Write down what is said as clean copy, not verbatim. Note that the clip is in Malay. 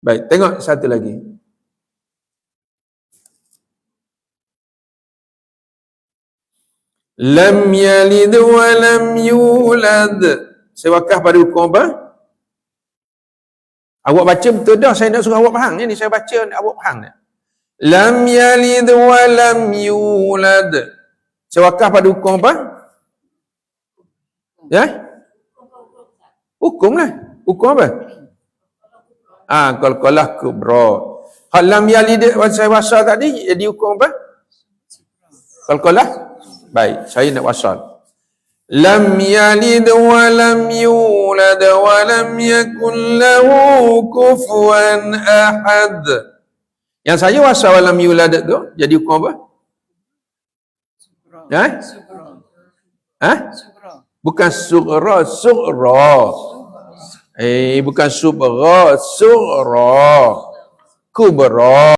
Baik, tengok satu lagi. Lam yalid wa lam yulad. Saya wakaf pada hukum apa? Awak baca betul dah, saya nak suruh awak faham ni, saya baca awak faham tak? Lam yalid wa lam yulad. Saya wakaf pada hukum apa? Ya? Hukum lah. Hukum apa? Qalqalah kubra. Hal lam yalid saya wasal tadi jadi hukum apa? Qalqalah. Baik, saya nak wasal. Lam yalid wa lam yulad wa lam yakul lahu kufuwan ahad. Yang saya wasal wa lam yulad tu jadi hukum apa? Ha? Ha? Bukan sughra, sughra. Bukan subra, sughra. Kubra.